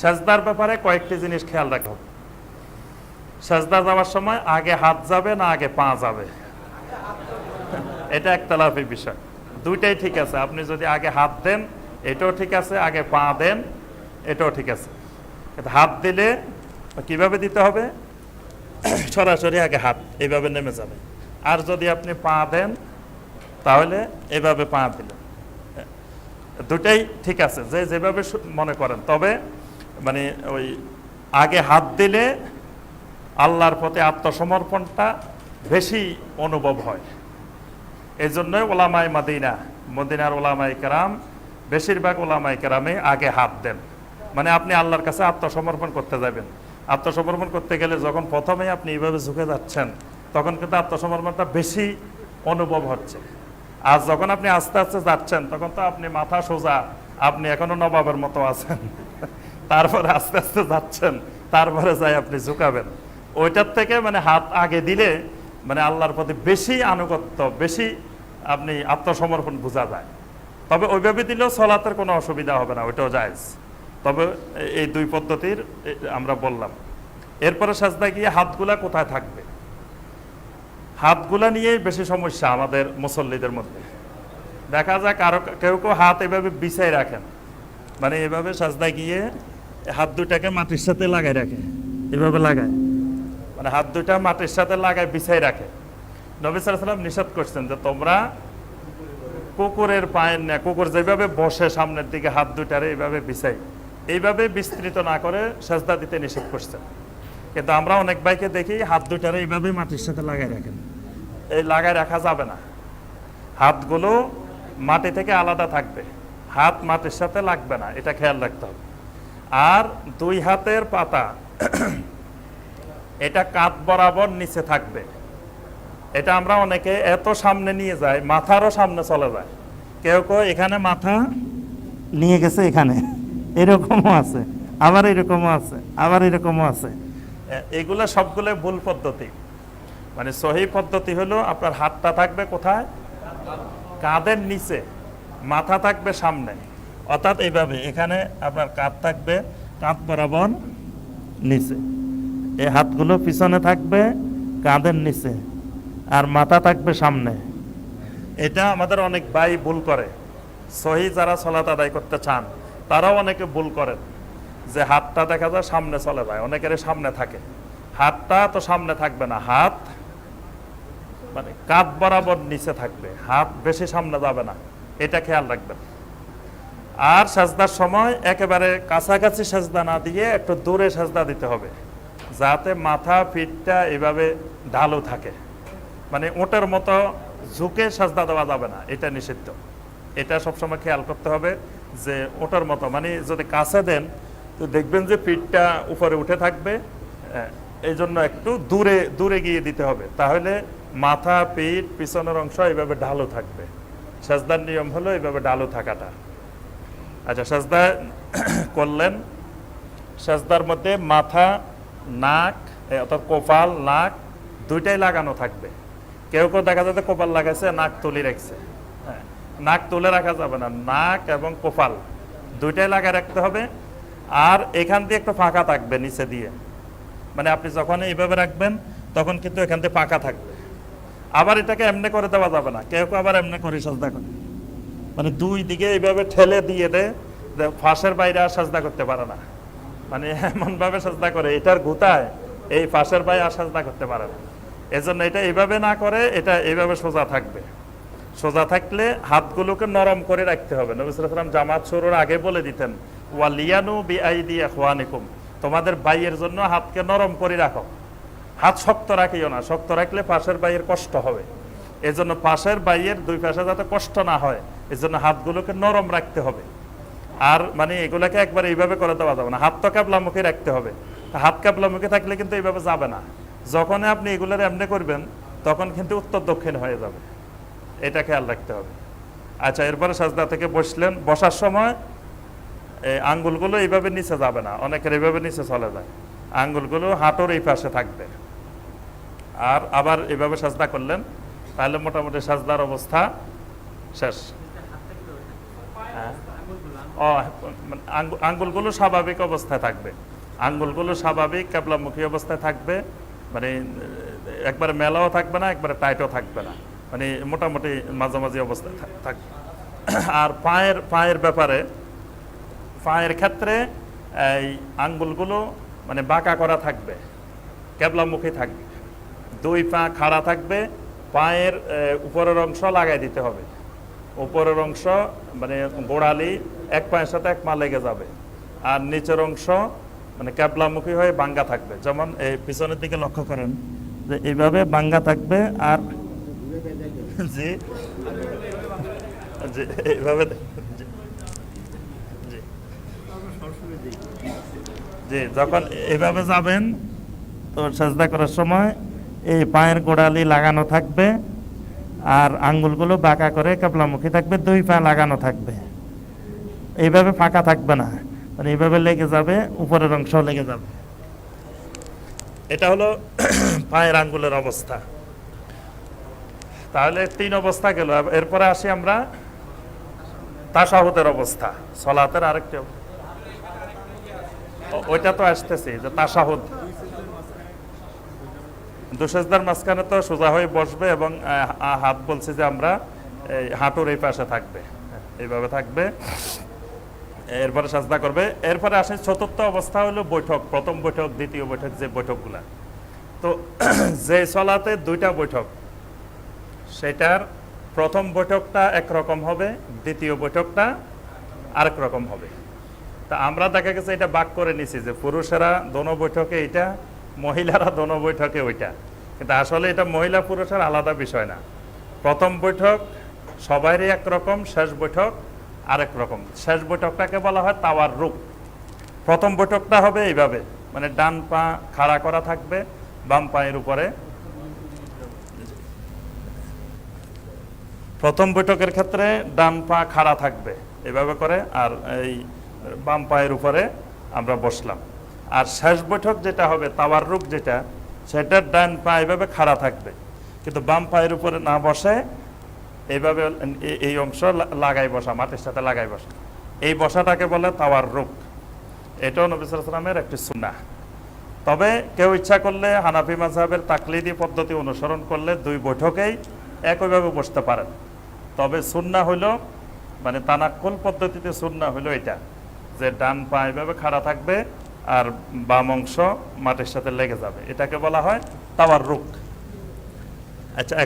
সাজদার ব্যাপারে কয়েকটি জিনিস খেয়াল রাখতে হবে। সাজদা যাওয়ার সময় আগে হাত যাবে না আগে পা যাবে, এটা একতলাফি বিষয়। দুইটাই ঠিক আছে, আপনি যদি আগে হাত দেন এটাও ঠিক আছে, আগে পা দেন এটাও ঠিক আছে। হাত দিলে কিভাবে দিতে হবে? সরাসরি আগে হাত এইভাবে নেমে যাবে। আর যদি আপনি পা দেন তাহলে এভাবে পা দিলেন, দুটাই ঠিক আছে, যে যেভাবে মনে করেন। তবে মানে ওই আগে হাত দিলে আল্লাহর প্রতি আত্মসমর্পণটা বেশি অনুভব হয়। এই জন্যই ওলামায়ে মদিনার ওলামায়ে কেরাম, বেশিরভাগ ওলামায়ে কেরামে আগে হাত দেন। মানে আপনি আল্লাহর কাছে আত্মসমর্পণ করতে যাবেন। আত্মসমর্পণ করতে গেলে যখন প্রথমেই আপনি এইভাবে ঝুঁকে যাচ্ছেন তখন কিন্তু আত্মসমর্পণটা বেশি অনুভব হচ্ছে। আর যখন আপনি আস্তে আস্তে যাচ্ছেন তখন তো আপনি মাথা সোজা, আপনি এখনো নবাবের মতো আছেন। তারপরে আস্তে আস্তে যাচ্ছেন, তারপরে যাই আপনি ঝুঁকাবেন। ওইটার থেকে মানে হাত আগে দিলে মানে আল্লাহর প্রতি বেশি আনুগত্য, বেশি আপনি আত্মসমর্পণ বোঝা যায়। তবে ওইভাবে দিলেও সলাতের কোনো অসুবিধা হবে না, ওইটাও জায়েজ। তবে এই দুই পদ্ধতির আমরা বললাম। এরপরে সাজদায় গিয়ে হাতগুলা কোথায় থাকবে, হাতগুলা নিয়েই বেশি সমস্যা আমাদের মুসল্লিদের মধ্যে। দেখা যায় কেউ কেউ হাত এভাবে বিছাই রাখেন, মানে এভাবে সাজদায় গিয়ে হাত দুটাকে মাটির সাথে লাগাই রাখে, এভাবে লাগায়, মানে হাত দুটা মাটির সাথে লাগায় বিছাই রাখে। নবী সাল্লাল্লাহু আলাইহি ওয়াসাল্লাম নিষেধ করছেন যে তোমরা কুকুরের পায়ের না, কুকুর যেভাবে বসে সামনের দিকে হাত দুটারে এইভাবে বিছাই, এইভাবে বিস্তৃত না করে সাজদা দিতে নিষেধ করছেন। কিন্তু আমরা অনেক ভাইকে দেখি হাত দুটারে এইভাবে মাটির সাথে লাগাই রাখেন। এই লাগাই রাখা যাবে না, হাতগুলো মাটি থেকে আলাদা থাকবে, হাত মাটির সাথে লাগবে না, এটা খেয়াল রাখতে হবে। আর দুই হাতের পাতা এটা কাঁধ বরাবর নিচে থাকবে। এটা আমরা অনেকে এত সামনে নিয়ে যাই, মাথারও সামনে চলে যায়। কেউ কেউ এখানে মাথা নিয়ে গেছে, এখানে এরকমও আছে, আবার এরকমও আছে, আবার এরকমও আছে। এগুলো সবগুলো ভুল পদ্ধতি। মানে সহি পদ্ধতি হলো আপনার হাতটা থাকবে কোথায়? কাঁধের নিচে, মাথা থাকবে সামনে। অর্থাৎ এইভাবে এখানে আপনার কাঁধ থাকবে কাঁধ বরাবর নিচে, এই হাতগুলো পিছনে থাকবে কাঁধের নিচে, আর মাথা থাকবে সামনে। এটা আমাদের অনেক ভাই ভুল করে। সহি যারা সালাত আদায় করতে চান তারাও অনেকে ভুল করেন, যে হাতটা দেখা যায় সামনে চলে যায়, অনেকের সামনে থাকে। হাতটা তো সামনে থাকবে না, হাত মানে কাঁধ বরাবর নিচে থাকবে, হাত বেশি সামনে যাবে না, এটা খেয়াল রাখবেন। আর সাজদার সময় একেবারে কাছাকাছি সাজদা না দিয়ে একটু দূরে সাজদা দিতে হবে, যাতে মাথা পিঠটা এভাবে ঢালু থাকে। মানে ওটার মতো ঝুঁকে সাজদা দেওয়া যাবে না, এটা নিষিদ্ধ। এটা সবসময় খেয়াল করতে হবে যে ওটার মতো, মানে যদি কাছে দেন তো দেখবেন যে পিঠটা উপরে উঠে থাকবে। এই জন্য একটু দূরে দূরে গিয়ে দিতে হবে, তাহলে মাথা পিঠ পিছনের অংশ এইভাবে ঢালু থাকবে। সাজদার নিয়ম হলো এইভাবে ঢালু থাকাটা। আচ্ছা, সাজদা করলেন, সাজদার মধ্যে মাথা, নাক অর্থাৎ কপাল, নাক দুইটাই লাগানো থাকবে। কেউ কেউ দেখা যাচ্ছে কপাল লাগাইছে, নাক তুলে রাখছে। হ্যাঁ, নাক তুলে রাখা যাবে না, নাক এবং কপাল দুইটাই লাগায় রাখতে হবে। আর এখান দিয়ে একটু ফাঁকা থাকবে নিচে দিয়ে, মানে আপনি যখন এইভাবে রাখবেন তখন কিন্তু এখান দিয়ে ফাঁকা থাকবে। আবার এটাকে এমনি করে দেওয়া যাবে না, কেউ কেউ আবার এমনি করে সাজদা করে, মানে দুই দিকে এইভাবে ঠেলে দিয়ে দেয়, ফাঁসের বাইরে আর সাজদা করতে পারে না। মানে এমনভাবে সাজদা করে এটার গুতায় এই ফাঁসের বাইরে আর সাজদা করতে পারে না। এজন্য এটা এইভাবে না করে এটা এইভাবে সোজা থাকবে। সোজা থাকলে হাতগুলোকে নরম করে রাখতে হবে। নবী সাল্লাল্লাহু আলাইহি ওয়াসাল্লাম জামাত শুরুর আগে বলে দিতেন, ওয়ালিয়ানু বিআইদি ইখওয়ানিকুম, তোমাদের ভাইয়ের জন্য হাতকে নরম করে রাখো, হাত শক্ত রাখিও না, শক্ত রাখলে পাশের ভাইয়ের কষ্ট হবে। এজন্য পাশের ভাইয়ের দুই পাশে যাতে কষ্ট না হয়, এজন্য হাতগুলোকে নরম রাখতে হবে। আর মানে এগুলোকে একবার এইভাবে করে দেওয়া যাবে না, হাত তো ক্যাবলামুখী রাখতে হবে। হাত ক্যাবলামুখী থাকলে কিন্তু এইভাবে যাবে না। যখন আপনি এগুলোর এমনি করবেন তখন কিন্তু উত্তর দক্ষিণ হয়ে যাবে, এটা খেয়াল রাখতে হবে। আচ্ছা, এরপরে সাজদা থেকে বসলেন, বসার সময় এই আঙ্গুলগুলো এইভাবে নিচে যাবে না, অনেকের এইভাবে নিচে চলে যায়, আঙ্গুলগুলো হাঁটুর এই পাশে থাকবে। আর আবার এইভাবে সাজদা করলেন, তাহলে মোটামুটি সাজদার অবস্থা শেষ। হ্যাঁ, আঙ্গুলগুলো স্বাভাবিক অবস্থায় থাকবে, আঙ্গুলগুলো স্বাভাবিক কেবলামুখী অবস্থায় থাকবে, মানে একবারে মেলাও থাকবে না, একবারে টাইটও থাকবে না, মানে মোটামুটি মাঝামাঝি অবস্থায় থাকবে। আর পায়ের ব্যাপারে, পায়ের ক্ষেত্রে এই আঙ্গুলগুলো মানে বাঁকা করা থাকবে, কেবলামুখী থাকবে, দুই পা খাড়া থাকবে, পায়ের উপরের অংশ লাগাই দিতে হবে, উপরের অংশ মানে গোড়ালি এক পায়ের সাথে এক পা লেগে যাবে, আর নিচের অংশ মানে কেবলামুখী হয়ে বাঙ্গা থাকবে। যেমন এই পিছনের দিকে লক্ষ্য করেন যে এইভাবে বাঙ্গা থাকবে, আর জি জি এইভাবে জি যখন এইভাবে যাবেন তো সেজদা করার সময় এই পায়ের গোড়ালি লাগানো থাকবে, আর আঙ্গুলগুলো বাঁকা করে কেবলামুখী থাকবে, দুই পা লাগানো থাকবে, এইভাবে ফাঁকা থাকবে না, মানে এইভাবে লেগে যাবে, উপরের অংশ লেগে যাবে। এটা হলো পায়ের আঙ্গুলের অবস্থা। তাহলে 3 অবস্থা গেল। এরপরে আসি আমরা তাশাহুদের অবস্থা, সলাতের আরেকটি ওইটা তো আসতেছি যে তাশাহুদ, দুসেজদার মাঝখানে তো সোজা হয়ে বসবে এবং হাত বলছি যে আমরা এই হাঁটুর এই পাশে থাকবে, এইভাবে থাকবে, এরপরে সাজদা করবে। এরপরে আসে চতুর্থ অবস্থা হলো বৈঠক, প্রথম বৈঠক, দ্বিতীয় বৈঠক, যে বৈঠকগুলা। তো যে সলাতে 2টা বৈঠক, সেটার প্রথম বৈঠকটা একরকম হবে, দ্বিতীয় বৈঠকটা আরেক রকম হবে। তা আমরা দেখা গেছে এটা ভাগ করে নিছি যে পুরুষেরা দোনো বৈঠকে এইটা, মহিলারা দোনো বৈঠকে ওইটা, কিন্তু আসলে এটা মহিলা পুরুষের আলাদা বিষয় না। প্রথম বৈঠক সবারই একরকম, শেষ বৈঠক আরেক রকম। শেষ বৈঠকটাকে বলা হয় তাওয়াররুক। প্রথম বৈঠকটা হবে এইভাবে, মানে ডান পা খাড়া করা থাকবে, বাম পায়ের উপরে। প্রথম বৈঠকের ক্ষেত্রে ডান পা খাড়া থাকবে এভাবে করে, আর এই বাম পায়ের উপরে আমরা বসলাম। আর শেষ বৈঠক যেটা হবে তাওয়াররুক যেটা, সেটার ডান পা এভাবে খাড়া থাকবে, কিন্তু বাম পায়ের উপরে না বসে এইভাবে এই অংশ লাগাই বসা, মাটির সাথে লাগাই বসা, এই বসাটাকে বলে তাওয়াররুক। এটাও নবী সাল্লাল্লাহু আলাইহি ওয়াসাল্লামের একটি সুন্নাহ। তবে কেউ ইচ্ছা করলে হানাফি মাযহাবের তাকলিদি পদ্ধতি অনুসরণ করলে 2 বৈঠকেই একইভাবে বসতে পারেন। তবে সুন্নাহ হইল, মানে তানাক্কুল পদ্ধতিতে সুন্নাহ হইল এটা, যে ডান পা এভাবে খাড়া থাকবে আর বাম অংশ মাটির সাথে লেগে যাবে, এটাকে বলা হয় তাওয়াররুক। আচ্ছা,